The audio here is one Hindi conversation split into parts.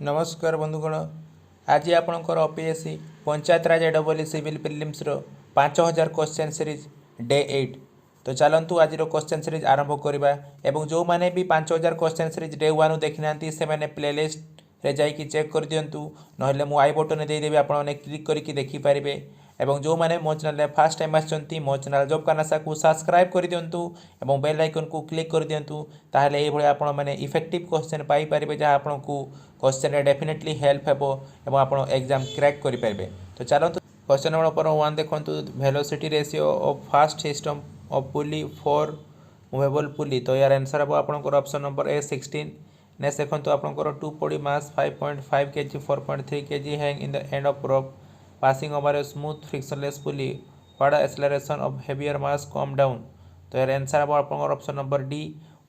नमस्कार बंधुगण। आज आपणकर OPSC Panchayat Raj double civil prelims 5000 question series day 8। तो चलतु आज क्वेश्चन सीरीज आरंभ करवा। एवं जो मैंने भी 5000 क्वेश्चन सीरीज डे 1 देखी ना से मैंने प्लेलिस्ट रे जाइए चेक कर दिंतु, ना मु आई बटन देदेवी आपने क्लिक करके देखिपारे। एवं जो मैंने मो चैनल फास्ट टाइम आसछंती मो चैनल जॉब कानासा को सब्सक्राइब कर दिंतु एवं बेल आइकन को क्लिक कर दिंतु, ताहले ये आपण मैंने इफेक्टिव क्वेश्चन पाई पारे जहाँ आपको क्वेश्चन रे डेफिनेटली हेल्प हेबो एवं आपण एग्जाम क्रैक करि पारबे। तो चलतु क्वेश्चन नंबर 1 देखंतु, velocity ratio of fast system of pulley for movable pulley. तो यार आंसर हम आपनकर ऑप्शन नंबर ए 16। नेक्स्ट देखंतु आपनकर 2 body mass 5.5 kg 4.3 kg hang in the end of rope passing over a smooth frictionless pulley. What acceleration of heavier mass come down? तो यार आंसर हम आपनकर option number D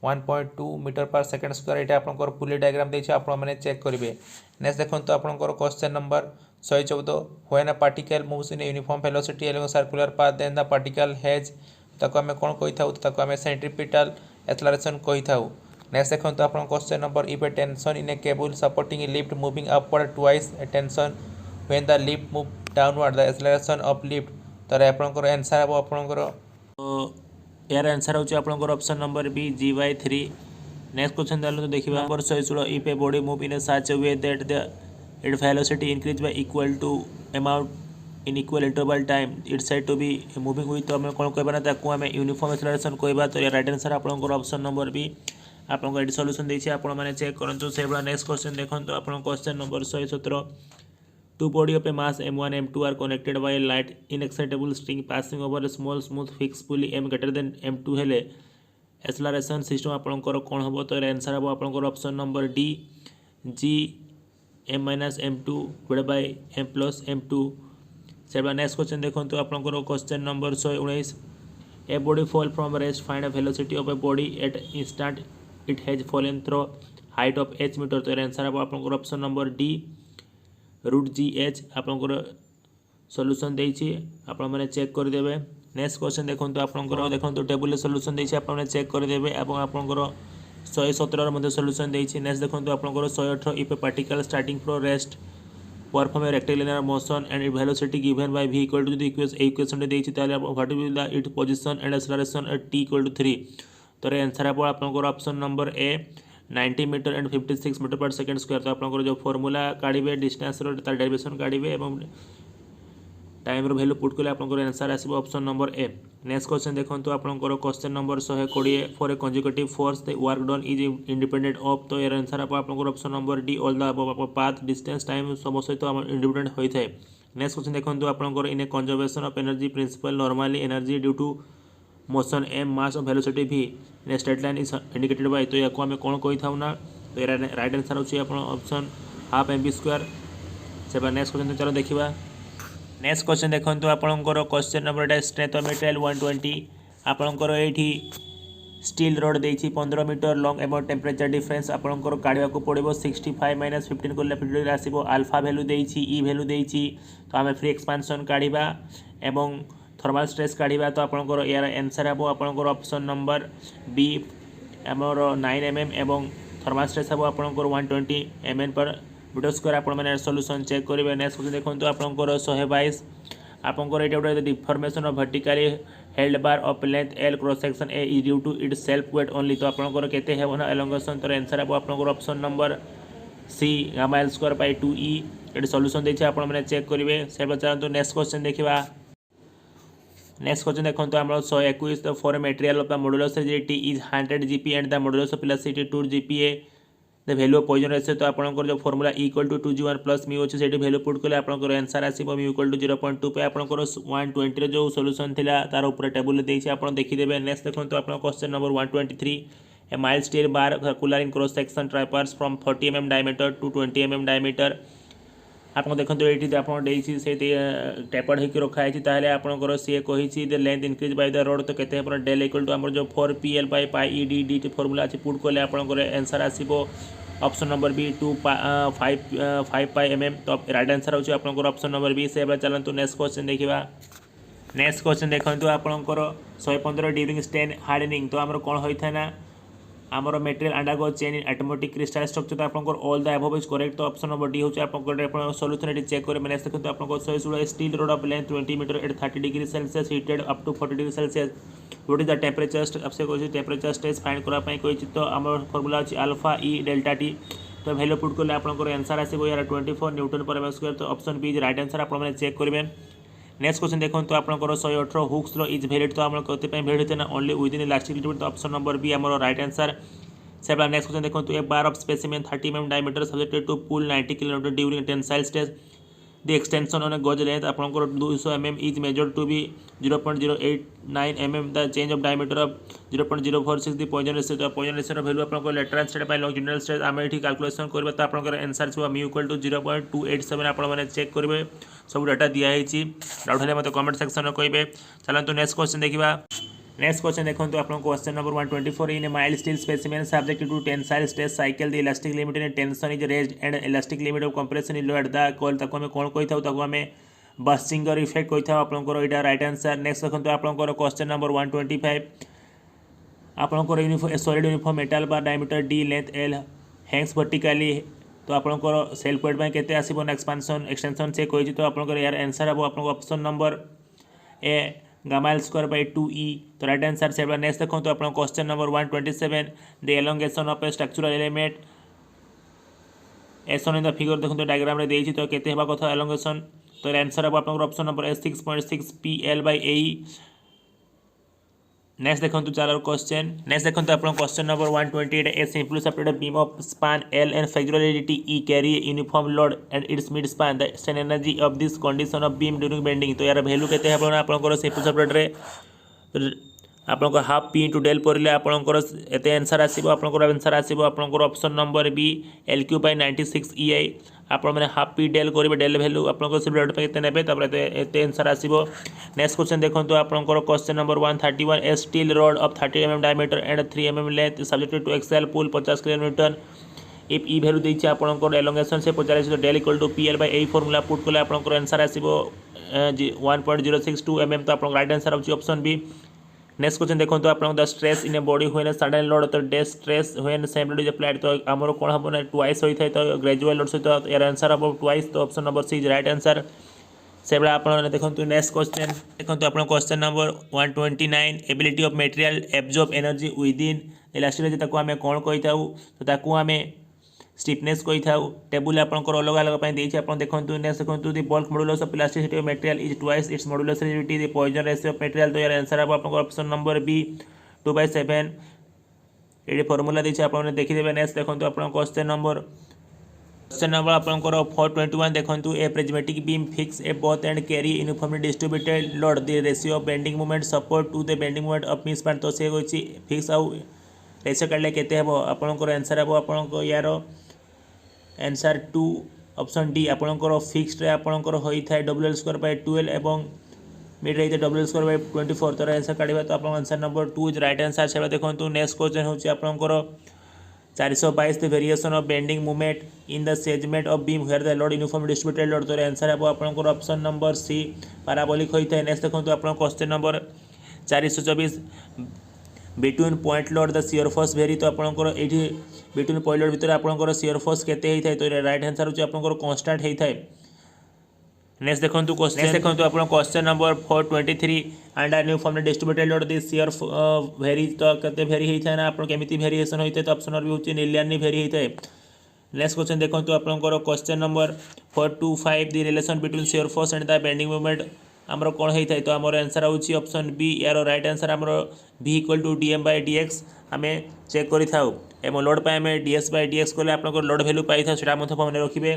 1.2 metre per second square. ये आपनकर पुली डायग्राम देछि आपण माने चेक करिवे। नेक्स्ट देखंतु आपनकर question number 114, when a particle moves in uniform velocity along circular path then the particle has, ताको हमें कोन कहि थाउ, ताको हमें सेंट्रीपिटल एक्सेलरेशन कहि थाउ। नेक्स्ट देखंतु आपन question number, if A tension in A cable supporting A lift moving upward twice A tension when the lift move downward the acceleration of lift। तर आपनकर आंसर हम आपनकर यार आंसर होची आपनकर option number B g/3। Next question दालो तो देखिबा number 16, if a body move in such a way that the its velocity increase by equal to amount in equal interval time it's said to be moving with। तो हम कोन कहबा ना ताकू हम यूनिफॉर्म एक्सेलरेशन कहबा। तो यार राइट आंसर आपनकर ऑप्शन नंबर बी आपन एडी सॉल्यूशन देछि आपण माने चेक करंतु। सेबा नेक्स्ट क्वेश्चन देखंतु आपण question number 117, two body of a mass m1 m2 are connected by a light inexcitable string passing over a small smooth fixed pulley m greater than m2 हेले एक्सेलरेशन सिस्टम आपनकर कोन हबो। तो आंसर हबो आपनकर option number D g m-m2 divide by m plus m2। सेबा नेक्स्ट क्वेश्चन देखंतु आपनकर question number 119, a body fall from rest find a velocity of a body at instant it has fallen through height of h meter। तो आंसर हबो आपनकर ऑप्शन नंबर डी √gh आपनकर सॉल्यूशन देछि आपण माने चेक कर देबे। नेक्स्ट क्वेश्चन देखंतु आपनकर देखंतु टेबल सॉल्यूशन देछि आपण माने चेक कर देबे एवं आपनकर 117 रो मध्ये सॉल्यूशन देछि। नेक्स्ट देखंतु आपनकर 118, if a particle starting from rest perform a rectangular motion and it velocity given by v equal to the equation देछि, ताले what will the it position and acceleration at t equal to 3। तो आंसर है आपनकर option number A 90 meter and 56 meter per second square. तो आपनकर जो फॉर्मूला काढिबे डिस्टेंस रो तार डेरिवेशन काढिबे एवं टाइम रो वैल्यू पुट करले आपनकर आंसर आसीबो option number A. Next question देखंतु आपनकर question number 120, for a consecutive force the work done is independent of. तो यार आंसर आपनकर option number D all the above path distance time सब सहित इंडिपेंडेंट होई थाए। नेक्स्ट क्वेश्चन देखंतु आपनकर in a conservation of energy principle normally energy due to motion m mass of velocity v in straight line is indicated bye. तो याको हमें कोन कहि थाउ ना। तो यार राइट आंसर होची आपन ऑप्शन हाफ mv²। सेबा नेक्स्ट क्वेश्चन चलो देखिबा। नेक्स्ट क्वेश्चन देखंतु आपनकर question number strength of material 120। आपनकर एठी स्टील रॉड देछि 15 मीटर लॉन्ग एवं टेम्परेचर डिफरेंस आपनकर काढिबा को पड़िबो 65 - 15 करले 50 आसीबो। अल्फा वैल्यू देछि ई वैल्यू देछि, तो हमें फ्री एक्सपेंशन काढिबा एवं थर्मल स्ट्रेस काढिबा। तो आपनकर यार आंसर हबो आपनकर ऑप्शन नंबर बी हमर 9 mm एवं थर्मल स्ट्रेस हबो आपनकर 120 mm पर मीटर स्क्वायर। आपण माने सॉल्यूशन चेक करिवे। नेक्स्ट क्वेश्चन देखंतु आपनकर 122, आपनकर एटा उडा deformation of vertically held bar of length l cross section a is due to its self weight only. तो आपनकर केते हेबो ना एलोंगेशन। तो आंसर हबो आपनकर ऑप्शन नंबर सी गामा l² 2e। एटा सॉल्यूशन देछि आपण माने चेक करिवे। सेबा चाहंतु नेक्स्ट क्वेश्चन देखिबा। नेक्स्ट क्वेश्चन देखंतु हमरो 121, the for material of the modulus rigidity is 100 gpa and the modulus of elasticity 2 gpa the value of Poisson ratio. तो आपनकर जो formula equal to 2g1 plus mu अछि सेठी वैल्यू पुट करले आपनकर आंसर आसीबो म्यू इक्वल टू 0.2 पे। आपनकर 120 रे जो सॉल्यूशन थिला तार ऊपर टेबल देछि आपण देखि देबे। नेक्स्ट देखंतु आपन question number 123, a mild steel bar circular in cross section tapers from 40 mm diameter to 20 mm diameter. आपन देखंतु एठी आपन देछि से टेपर्ड हेकि रखा है ताहले आपनकर से कहिछि the length increase by the rod. तो केते आपन डेल इक्वल टू हमर जो 4pl by pi ed dt formula अछि पुट करले आपनकर आंसर आसीबो option number B 5 pi mm। तो राइट आंसर होछि आपनकर ऑप्शन नंबर बी। से चलंतु नेक्स्ट क्वेश्चन देखिबा। नेक्स्ट क्वेश्चन देखंतु आपनकर 115 ड्यूरिंग स्टेन हार्डनिंग। तो हमर कोन होई था ना आमर material undergo change in atomic crystal structure तो आपको all the above is correct तो ऑप्शन नंबर डी होचे आपको सॉल्यूशन एटी चेक करेंगे नेक्स्ट देखो आपको 16 steel rod of length 20 meter at 30 degree Celsius heated up to 40 degree Celsius what is the temperature आपसे कोई टेम्परेचर स्टेज फाइंड करा पाई कोई तो आमर फार्मूला अछि अल्फा ई डेल्टा टी तो वैल्यू पुट करले आपको आंसर आसीबो यार 24 न्यूटन पर मीटर स्क्वायर तो option B is right answer आप मैंने चेक करेंगे नेक्स्ट क्वेश्चन देखो तो आपंकर 118 हुक्स लो इज वैलिड तो आम कते वैलिड ना only within elastic limit तो ऑप्शन नंबर बी आमर राइट आंसर से नेक्स्ट क्वेश्चन देखो तो a bar of specimen 30 mm diameter subjected to pull 90 kN during tensile stage the extension on a gauge length आपंकर 200 mm is measured to be 0.089 mm the change of diameter of 0.046 the Poisson ratio value आपको lateral stage by longitudinal stage आम ये कैलकुलेशन करबे तो आपंकर आंसर छुआ म्यू इक्वल टू 0.287 आपण मैंने चेक करेंगे सब डाटा दिखाई डाउट हेल्ले मत कमेंट सेक्शन में कहे चलते नेक्स्ट क्वेश्चन देखा नेक्स्ट क्वेश्चन देखो आपको question number 124 in a mild steel specimen subjected to tensile stress cycle the elastic limit in tension is raised and elastic limit of compression is lower the call ताको हमें कौन कही था आम बस्टिंगर इफेक्ट कही था आपंकर यहाँ राइट आंसर नेक्स्ट देखो आपंकर क्वेश्चन नंबर 125 आपंकर solid uniform metal bar diameter D length L hangs vertically तो आपंकर सेल्फ वेट में केते आसीबो ना एक्सपांशन एक्सटेंशन से कही तो आपंकर यार आंसर हम आपको option number A gamma L square by 2e तो राइट आंसर से नेक्स्ट देखो तो आपको question number 127 the elongation of A structural element S in the figure देखो तो डायग्राम रे देछि तो केते हेबा कथा एलोंगेशन तो आंसर हम आपको option number A 6.6 pl by ae next देखो तो चार क्वेश्चन नेक्स्ट देखो तो आपको question number 128 a simple supported beam of span L and flexural rigidity E carry uniform load and it's mid span the strain energy of this condition of beam during bending तो यार वैल्यू केते हेबो ना आपको सिंपल सपोर्टेड रे आपको हाफ पी इंटू डेल पड़े आपंकर एत आंसर आसो आपंकर आंसर आसो आपंकर option number B L Q by 96 EI आप हाफ पी डेल करेंगे डेल वैल्यू आपको सिर्फ केते नेबे एत आंसर आसो नेक्स्ट क्वेश्चन देखो तो आपंकर question number 131 a steel rod of 30 mm diameter and 3 mm length subjected to axial pull 50 kN if E value देछि आपंकर एलोंगेशन से पचार तो del equal to PL by A formula put कले आपंकर आंसर आसो 1.062 mm तो आप राइट आंसर होछि ऑप्शन बी नेक्स्ट क्वेश्चन देखो तो आप the stress in a body when sudden load तो the stress when same load is applied तो आमर कौन हम ना ट्वाइस होता है तो ग्रेजुअल लोड सहित यार आंसर हम ट्वाइस तो option number C is right answer से आप देखो नेक्स्ट क्वेश्चन देखो तो आप question number 129 ability of material absorb energy with in elasticity आम कौन कही तो आम स्टिफनेस कही था टेबुल आपंकर अलग अलग आप देखो नेक्स्ट देखो the bulk modulus of elasticity of material is twice its modulus rigidity the Poisson ratio of material तो यार आंसर आप ऑप्शन नंबर बी 2/7 ये फॉर्मूला दी आप देखीदे नेक्स्ट देखो आप क्वेश्चन नंबर आपंकर 421 देखो a prismatic beam fix a both end carry uniformly distributed load the ratio of bending movement support to the bending movement of mid span तो से फिक्स आउ रेशियो काढले केते हेबो आपंकर आंसर हेबो आपंकर यार आंसर 2 ऑप्शन डी आपंकर फिक्सड आपंकर होता है WL स्क्वायर बाय 12 एवं मिड रही WL स्क्वायर बाय 24 तो आंसर काढ़ा तो आप answer number 2 is right answer से देखो नेक्स्ट क्वेश्चन होची आपंकर 422 the variation of bending movement in the segment of beam where the load uniform distributed load तो आंसर हेबो आपंकर ऑप्शन नंबर सी पैराबोलिक होता है नेक्स्ट देखो आप question number 424 between point load the shear force very तो आपंकर ये बिटवीन पॉइंट लोड भितर आपंकर शियर फोर्स केते होता है तो राइट आंसर होची आपंकर कांस्टेंट होता है नेक्स्ट देखो क्वेश्चन देखो आप question number 423 under uniformly distributed load this shear very तो केते वेरी होता है ना आप केमिति वेरिएशन होता है तो ऑप्शन नंबर भी होची नीलियनली वेरी होता है नेक्स्ट क्वेश्चन देखो तो आपंकर question number 425 the relation between shear force and the bending movement आमर कौन होता है तो आमर आंसर होची ऑप्शन बी यार राइट आंसर आमर v इक्वल टू dm/dx आम चेक करि थाउ एवं लोड पे आम ds/dx कले आप लोड वैल्यू पाई था सेटा मन रखिए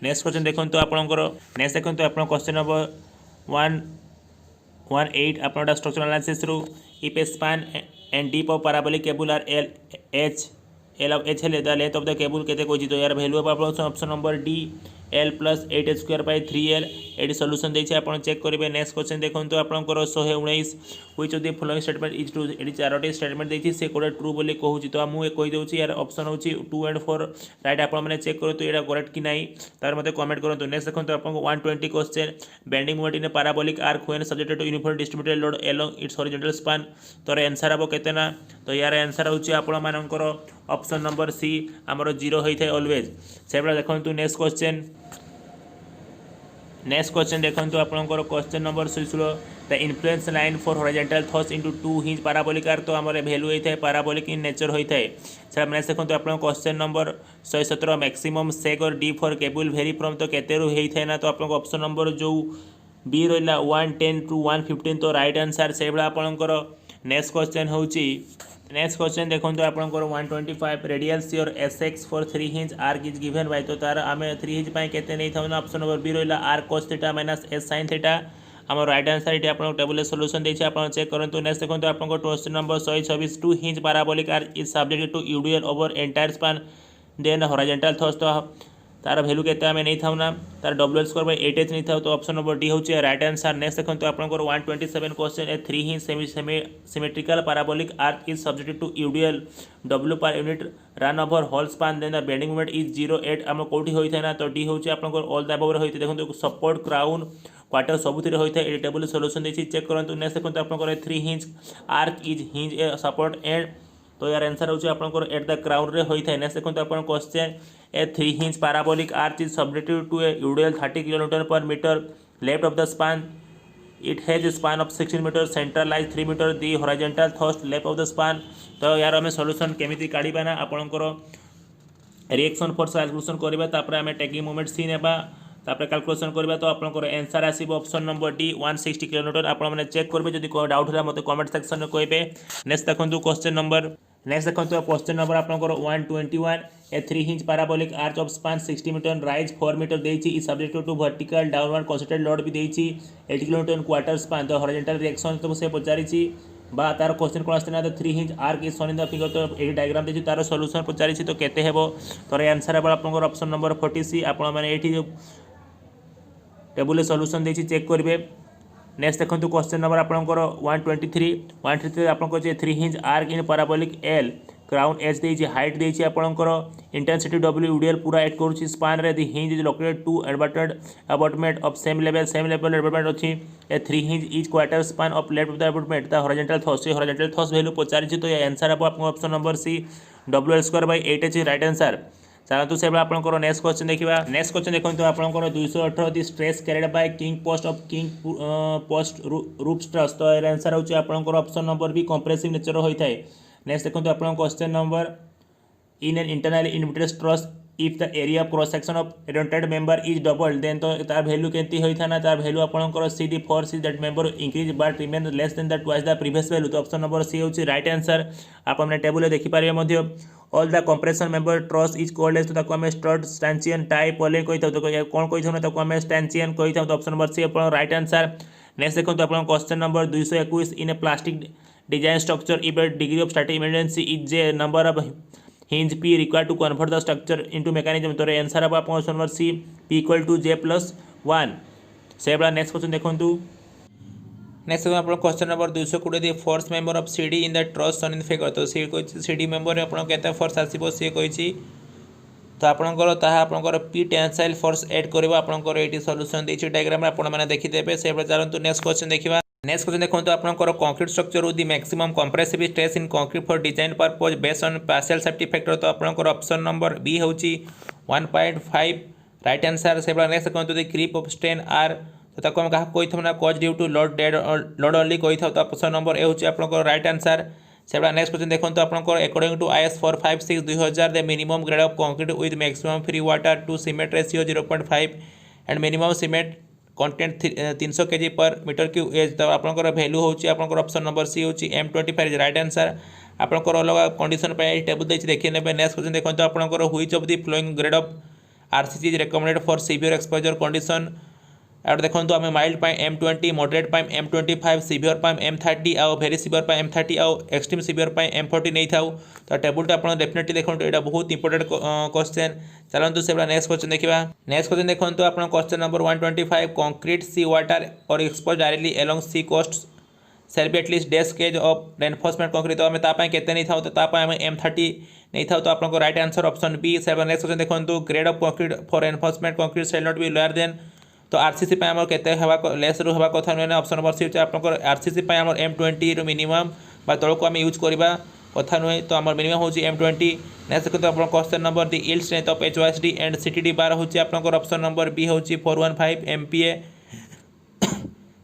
नेक्स्ट क्वेश्चन देखो तो आपंकर नेक्स्ट देखो तो आप क्वेश्चन नंबर 118 आप स्ट्रक्चरल एनालिसिस रु if A span and deep of parabolic cable R L of H the length of the cable केते कोची तो यार value option number D L + 8h² by 3L ये सॉल्यूशन देछि आप चेक करेंगे नेक्स्ट क्वेश्चन देखो तो आपंकर 119 which of the following statement is true ये चारोटी स्टेटमेंट देछि से कोडे ट्रू बोली कहूची तो मुझे कही दूसरी यार ऑप्शन होची 2 और 4 राइट आप चेक करो तो ये करेक्ट कि नहीं तार मते कमेंट करूँ नेक्स्ट देखो तो आपको 120 question bending movement in parabolic arch when subjected to uniform distributed load along its horizontal span तो आंसर हम केते ना तो यार आंसर होची आपण मानकर ऑप्शन नंबर सी आमर 0 होई थाए ऑलवेज। से बेला देखंतु नेक्स्ट क्वेश्चन देखंतु आपनकर question number 16 the influence line for horizontal thrust into two hinge parabolic arc तो आमर वैल्यू होई थाए पैराबोलिक इन नेचर होई थाए। से नेक्स्ट देखंतु आपन क्वेश्चन नंबर 117 मैक्सिमम सेक और D for cable very from तो केते रु हेई थाए ना तो आपन ऑप्शन नंबर जो बी रहिला 110 टू 115 तो राइट आंसर। से बेला आपनकर नेक्स्ट क्वेश्चन होची नेक्स्ट क्वेश्चन देखो आपंकर 125 रेडियल सी और SX for 3 hinge arch is given by तो तार आम 3 हिंज के नहीं था ऑप्शन नंबर बी रहा R cos theta minus S sine theta आम राइट आंसर ये आप टेबुल सॉल्यूशन देखिए आप चेक करूँ। नेक्स्ट देखो आप question number 126 2 hinge parabolic arch is subjected to UDL over entire span then horizontal thrust तो तार भैल्यू के नहीं था ना तार डब्ल्यू स्क्वायर बाय 8h नहीं था तो ऑप्शन नंबर डी हूँ राइट आंसर। नेक्स्ट देखो आपंकर 127 question a 3 hinge symmetrical parabolic arch is subjected to UDL W per unit run over whole span then the bending moment is 0.8 आम कौटी होता है ना तो डी हूँ आपंकर ऑल द अबव होता है। देखो सपोर्ट क्राउन क्वार्टर सबुतिर होता है ये टेबुल सॉल्यूशन देखिए चेक करूँ। नेक्स्ट देखो आपंकर 3 hinge arch is hinge a support and तो यार आंसर होची आपनकर एट द क्राउन रे होई थाए। नेक्स्ट देखो आपन question a 3 hinge parabolic arch is subjected to a UDL 30 kilonewton per meter left of the span it has a span of 16 meter center lies 3 meter the horizontal thrust left of the span तो यार आम सॉल्यूशन केमिति काढिबा ना आपनकर रिएक्शन फोर्स कैलकुलेशन करबा तापर आम टेकिंग मोमेंट सी नेबा तापर कैलकुलेशन करबा तो आपनकर आंसर आसीबो ऑप्शन नंबर डी 160 किलोन्यूटन। आपण माने चेक करबे जदि कोई डाउट होला मते कमेंट सेक्शन में कहबे। नेक्स्ट देखंतु क्वेश्चन नंबर क्वेश्चन नंबर आपनकर 121 A 3 hinge parabolic arch of span 60 metre rise 4 metre देछि is subjected to vertical downward concentrated load भी देछि 80 किलोन्यूटन क्वार्टर स्पान तो हॉरिजॉन्टल रिएक्शन तो से पचारिछि बा तार क्वेश्चन कोन आस्ते ना तो 3 hinge arch is shown in the figure तो ए डायग्राम देछि तार सॉल्यूशन पचारिछि तो केते हेबो तो आंसर हेबो आपनकर ऑप्शन नंबर 40 आपण माने एठी जो टेबुल सॉल्यूशन देछि चेक करिवे। नेक्स्ट देखो क्वेश्चन नंबर आपंकर 123 आपंकर 3 hinge arch in parabolic L crown H देछि हाइट देछि आपंकर इंटेंसिटी डब्ल्यू यूडीएल पूरा एड करूछि स्पान रे the hinge is located to abutment of same level abutment अछि A 3 hinge is quarter span of left of the abutment the horizontal thrust value पचारिछि तो ये आंसर हेबो आपन option number C W square by 8h right answer. चलतु से आपंकर नेक्स्ट क्वेश्चन देखा। नेक्स्ट क्वेश्चन देखो आपंकर 218 the stress carried by king post of king post roof stress तो आंसर होची आपंकर option number B compressive nature होता है। नेक्स्ट देखो आप question number in an internally invited stress if the area of cross section of rotated member is double then तो तार वैल्यू केंती होता ना तार वैल्यू आपंकर C the force is that member increase but remain less than the twice the previous value तो ऑप्शन नंबर सी होची राइट आंसर। आप हमने टेबुल देखि पारे मध्य all the compression member truss is called as तो ताको हमें स्टड स्टैंचियन टाई पोले कहि था तो कोन कहि था ताको हमें स्टैंचियन कहि था तो ऑप्शन नंबर सी अपन राइट आंसर। नेक्स्ट देखो तो अपन question number 221 in a plastic design structure if the degree of static emergency is a number of hinge P required to convert the structure into mechanism तो आंसर अब अपन option number C P equal to J+1 से बड़ा। नेक्स्ट क्वेश्चन देखंतु नेक्स्ट आप question number 220 the force member of CD in the truss sun in figure तो सीडी मेंबर आप केते फोर्स आसीबो सी कहि तो आपंकर ताहा आपंकर पी टेंसाइल फोर्स ऐड करबो आपंकर एटी सॉल्यूशन देछि डायग्राम आपण माने देखि देबे से चलंतु नेक्स्ट क्वेश्चन देखिबा। नेक्स्ट क्वेश्चन देखो आपंकर concrete structure with the maximum compressive stress in concrete for design purpose based on partial safety factor तो आपंकर ऑप्शन नंबर बी होची 1.5 राइट आंसर। से नेक्स्ट देखो the creep of strain are तो ताको हम कहा कोइ थमना cause due to load only कोइ था तो ऑप्शन नंबर ए होची आपंकर राइट आंसर। से नेक्स्ट क्वेश्चन देखो आपंकर according to IS 456 2000 the minimum grade of concrete with maximum free water to cement ratio 0.5 and minimum cement content 300 kg per metre cube as तो आपंकर वैल्यू होची आपंकर ऑप्शन नंबर सी होची M25 राइट आंसर। आपंकर अलग कंडीशन पे टेबल देछि देखि नेबे। नेक्स्ट क्वेश्चन देखो आपंकर which of the flowing grade of RCC is recommended for severe exposure condition और देखो आम माइल्ड पाए M20 मॉडरेट पाए M25 सीवियर पाए M30 आउ वेरी सीवियर पाए M30 आउ एक्सट्रीम सीवियर पाए M40 नहीं था तो टेबुल आप डेफिनेटली देखो यहाँ बहुत इंपोर्टेंट क्वेश्चन। चलतु से नेक्स्ट क्वेश्चन देखा। नेक्स्ट क्वेश्चन देखो आप question number 125 concrete sea water और expose directly along sea coast shall be at least desk cage of reinforcement concrete तो आम केते नहीं था तो आम M30 नहीं था तो आपको राइट आंसर ऑप्शन बी। से नेक्स्ट क्वेश्चन देखो grade of concrete for reinforcement concrete shall not be lower than तो आरसीसी पे आमर केते हवा लेस रु हवा कथा नै ऑप्शन नंबर सी आपन आरसीसी पे आमर M20 रु मिनिमम बा तळको आम यूज करबा कथा नुहे तो आम मिनिमम हूँ M20। नेक्स्ट देखते आप question number the yield strength of HYSD and CTD बार हूँ आपंकर ऑप्शन नंबर बी हूँ 415 MPa।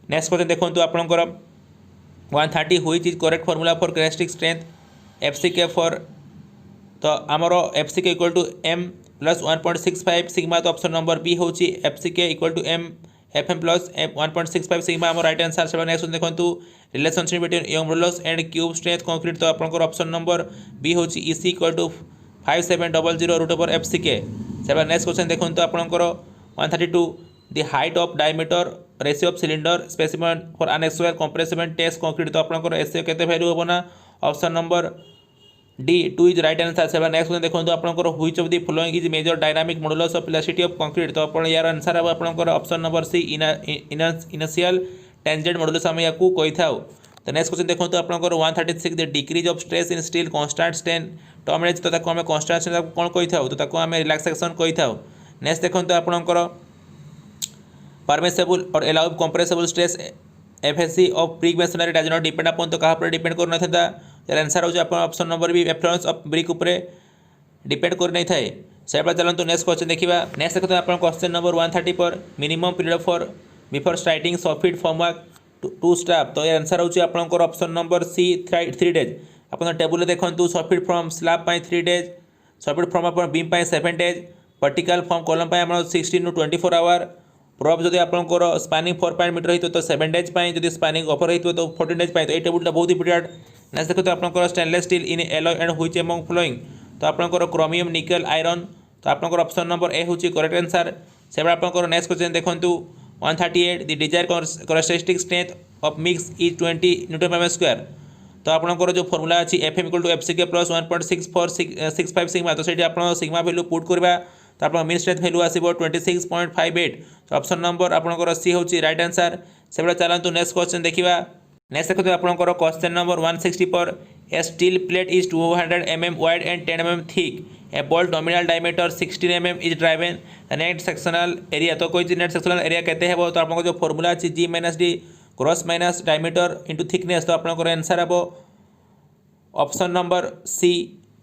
नेक्स्ट क्वेश्चन देखो आपंकर 130 which is correct formula for characteristic strength FCK for तो आमर FCK equal to M plus 1.65 sigma तो ऑप्शन नंबर बी हूँ FCK equal to M FM plus 1.65 sigma आम राइट आंसर से नेक्स्ट देखो relationship between Young modulus and cube strength concrete तो आपंकर ऑप्शन नंबर बी हूँ EC equal to 5700 root over FCK। से नेक्स्ट क्वेश्चन देखो आपंकर 132 the height of diameter ratio of cylinder specimen for uniaxial compressible test concrete तो आपंकर एसओ केते वैल्यू होबो ना option number D 2 is right answer. से नेक्स्ट क्वेश्चन देखो आपंकर which of the following is major dynamic modulus of elasticity of concrete तो अपन यार आंसर अब आपंकर option number C initial tangent modulus आम या कही था। तो नेक्स्ट क्वेश्चन देखो आपंकर 136 the decrease of stress in steel constant strain term raise तो आम कांस्टेंट स्ट्रेन कौन कही था तो आम रिलैक्सेशन कही था। नेक्स्ट देखो आपंकर परमिसेबल और allow compressible stress FSC of brick masonry does not depend अपन तो कहाँ डिपेंड कर ना था यार आंसर हो option number B efflorescence of brick उपर डिपेंड कर नहीं थाए। से चलते नेक्स्ट क्वेश्चन देखा। नेक्स्ट देखते आप question number 130 per minimum period for before starting soffit formwork to staff तो यार आंसर हो ऑप्शन नंबर सी 3 डेज। आप टेबुल देखो soffit from slab 3 days soffit from beam 7 days vertical from column 16 to 24 hour prop जदि आपंकर स्पानिंग 4 मीटर होता तो 7 डेज जब स्पानिंग ऑफर होता तो 14 डेज तो ये टेबुलटा बहुत इंपोर्टेंट। नेक्स्ट देखो आपंकर stainless steel in alloy and which among flowing तो आपंकर क्रोमियम निकल आयरन तो आपंकर ऑप्शन नंबर ए हूँ करेक्ट आंसर। से आपंकर नेक्स्ट क्वेश्चन देखो 138 the desire characteristic strength of mix is 20 Nm² तो आपंकर जो फॉर्मूला अच्छी FM equal to FCK plus 1.65 sigma तो से आप सिग्मा वैल्यू पुट करवा तो आप मीन स्ट्रेंथ वैल्यू आसो 26.58 तो ऑप्शन नंबर आपंकर सी हूँ राइट आंसर। से चलते नेक्स्ट क्वेश्चन देखा। नेक्स्ट देखते आपंकर क्वेश्चन नंबर 160 पर a steel plate is 200 mm wide and 10 mm thick a bolt nominal diameter 16 mm is driven the net sectional area तो कोई नेट सेक्शनल एरिया कहते हैं वो तो आपको जो फॉर्मूला अच्छी G - D cross minus diameter into thickness तो आपंकर आंसर हे option number C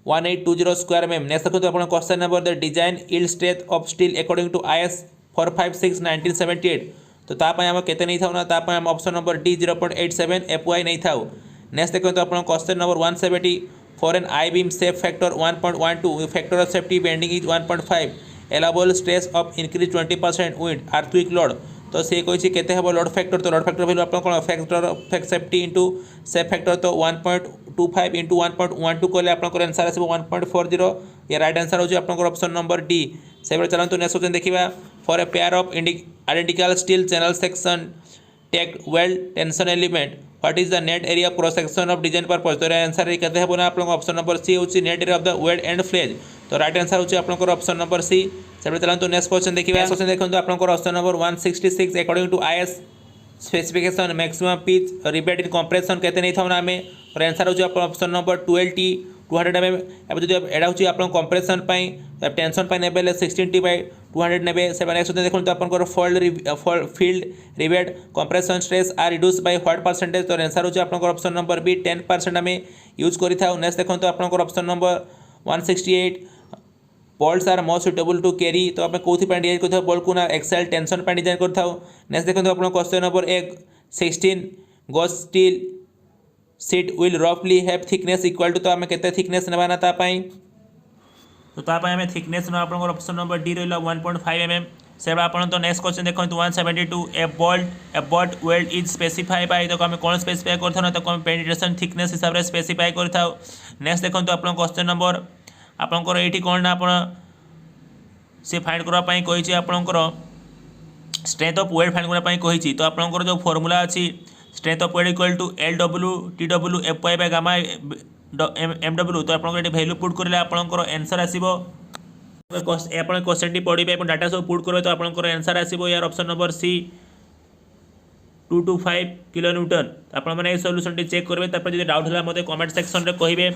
1820 square mm। Next देखो आप question number the design yield strength of steel according to IS 456 1978 तो आम केते नहीं था ना ऑप्शन नंबर डी 0.87 FY नहीं था। नेक्स्ट देखो तो आप question number 170 for an I beam safe factor 1.12 factor of safety bending is 1.5 allowable stress of increase 20% wind earthquake load तो सी कही केते हम लोड फैक्टर तो लोड फैक्टर वैल्यू आप factor of safety into safe factor तो 1.25 इंटू 1.12 कले आप आंसर आसो 1.40 या राइट आंसर हो ऑप्शन नंबर डी। से चलते नेक्स्ट क्वेश्चन देखा for a pair of identical steel channel section take weld tension element what is the net area cross section of design purpose तो आंसर ये कहते हैं आप ऑप्शन नंबर सी हूँ net area of the weld and flange तो राइट आंसर हो आपंकर ऑप्शन नंबर सी। से चलते नेक्स्ट क्वेश्चन देखिए। क्वेश्चन देखो आपंकर option number 166 according to IS specification maximum pitch rivet in compression कहते नहीं था आम और आंसर हो ऑप्शन नंबर 12T 200 mm अब जो एडा हूँ आप कंप्रेशन टेंशन ने 16T/200 ने से नेक्स्ट देखो तो आपंकर field rivet compression stress are reduce by what percentage तो आंसर हो आपंकर ऑप्शन नंबर बी 10% आम यूज करें। नेक्स्ट देखो तो आपंकर option number 168 bolts are most suitable to carry तो आप कौन डिजाइन कर बोल्ट को ना एक्सेल टेंशन डिजाइन कर। नेक्स्ट देखो आप question number 16 gauge steel sheet will रफली हैव थिकनेस इक्वल टू तो आम के थिकनेस नेबाना तो आम थिकनेस ना आप ऑप्शन नंबर डी रहा 1.5 mm। से आप तो नेक्स्ट क्वेश्चन देखो 172 a bolt weld is specify by तो आम कौन स्पेसिफाई कर पेनिट्रेशन थिकनेस हिसाब से स्पेसिफाई कर। नेक्स्ट देखो आप क्वेश्चन नंबर आपंकर ये कौन ना आप से फाइंड करने कही आपंकर स्ट्रेंथ ऑफ वेट फाइंड करने कही तो आपंकर जो फॉर्मूला अच्छी strength of weight equal to LW TW FY by gamma MW तो आप वैल्यू पुट करेंगे आपंकर आंसर आसो आप क्वेश्चन टी पढ़े डाटा सब पुट करेंगे तो आपंकर आंसर आसो यार ऑप्शन नंबर सी 225 kN आपने सल्यूशन टी चेक करेंगे तापर जो डाउट है मतलब कमेंट सेक्शन में कहे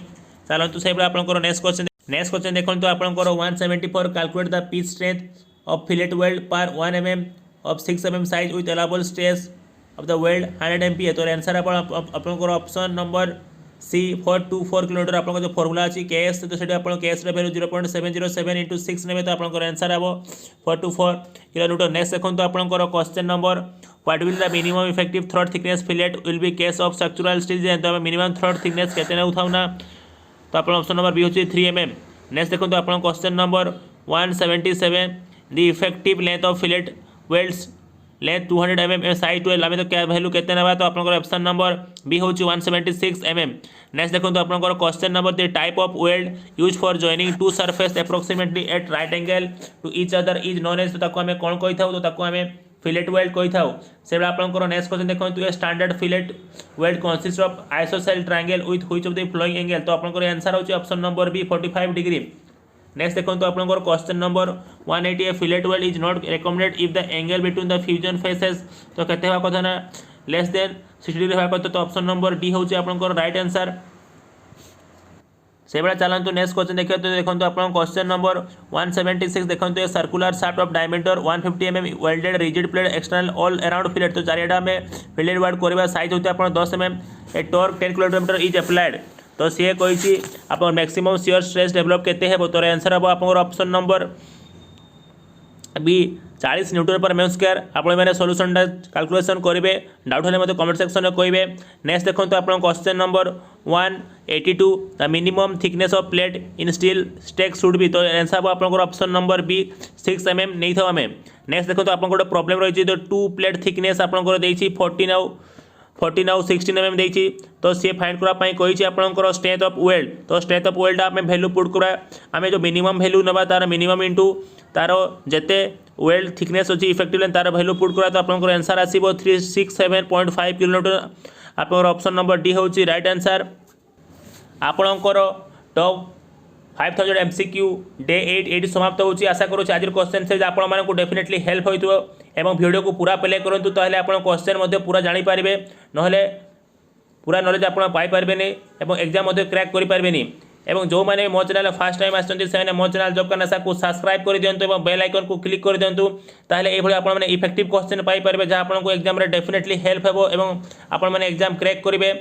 चलतु से आपंकर नेक्स्ट क्वेश्चन देखो तो आपंकर 174 calculate the pitch strength of fillet weld per 1 mm of 6 mm size with allowable stress of the weld 100 MPa तो आंसर आपंकर option number C for 24 kilometre आपन जो फॉर्मूला अछि केएस तो सेठी आपन केएस रे वैल्यू 0.707 * 6 नेबे तो आपन आंसर आबो 424 किलोमीटर। नेक्स्ट देखंतु आपन question number what will the minimum effective throat thickness fillet will be case of structural steel जे तो मिनिमम थ्रोट थिकनेस केते ने उठाउ ना तो आपन ऑप्शन नंबर बी होची 3 mm। नेक्स्ट देखंतु आपन question number 177 the effective length of fillet welds length 200 mm side 12 आमे तो क्या वैल्यू केते नेबा तो आपन ऑप्शन नंबर बी होची 176 mm। नेक्स्ट देखंतु आपन question number the type of weld use for joining two surface approximately at right angle to each other is known as तो ताको हमें कोन कहि थाउ तो ताको हमें फिलेट वेल्ड कहि थाउ। से बेला आपन नेक्स्ट क्वेश्चन देखंतु a standard fillet weld consist of isosceles triangle with which of the following angle तो आपन आंसर होची option number B 45 degree. Next देखो आपन question number 180 fillet weld is not recommended if the angle between the fusion faces तो केते होबा कथा ना लेस देन 60 डिग्री होबा कथा तो ऑप्शन नंबर डी होची आपन राइट आंसर। से बेला चलंतु नेक्स्ट क्वेश्चन देखियो तो देखंतु आपन क्वेश्चन नंबर 176 देखंतु a circular shaft of diameter 150 mm welded rigid plate external all around fillet तो चारियाडा में फिलेट वेल्ड करबा साइज होते आपन 10 mm A torque 10 kilometre is applied तो सी कही आप मैक्सिमम शियर स्ट्रेस डेभलप केते हेबो तो आंसर हम आप ऑप्शन नंबर बी 40 न्यूटन पर एम स्क्वायर आपण मैंने सॉल्यूशन कैलकुलेशन करेंगे डाउट हेले मते कमेंट सेक्शन में कहिबे। नेक्स्ट देखंतु आपण question number 182 the minimum thickness of plate in steel stack should be तो आंसर हम आपण ऑप्शन नंबर बी 6 mm नहीं था हमें। नेक्स्ट देखंतु आपण गोटे प्रॉब्लम रही तो 2 प्लेट थिकनेस आपण देछि 14 आउ 16 mm देछि तो सी फाइंड करबा कही आपंकर स्ट्रेंथ ऑफ वेल्ड तो स्ट्रेंथ ऑफ वेल्ड आम वैल्यू पुट करा आम जो मिनिमम वैल्यू नवा तार मिनिमम इंटू तार जेते वेल्ड थिकनेस अच्छी इफेक्टिव लेंथ तार वैल्यू पुट करा तो आपंकर आंसर आसो 367.5 किलोमीटर आप ऑप्शन नंबर डी होची राइट आंसर। आपणकर टॉप 5000 MCQ डे 8 एटी समाप्त होची आशा करूँ आज क्वेश्चन से आपको डेफिनेटली हेल्प होइतो एवं वीडियो को पूरा प्ले करूँ ताहले आपण क्वेश्चन मध्य पूरा जानी पारिबे नहले पूरा नॉलेज आपण पाई पारबेनी एवं एग्जाम मध्य क्रैक करि पारबेनी एवं जो माने मो चैनल फर्स्ट टाइम आछन से मो चैनल जॉब करना को सब्सक्राइब कर दियंतु एवं बेल आइकन को क्लिक कर दियंतु ताहले ए भली आपण माने इफेक्टिव क्वेश्चन पाई पारबे जहाँ आपको एग्जाम रे डेफिनेटली हेल्प हेबो एवं आपण माने एग्जाम क्रैक करिवे।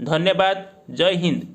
धन्यवाद। जय हिंद।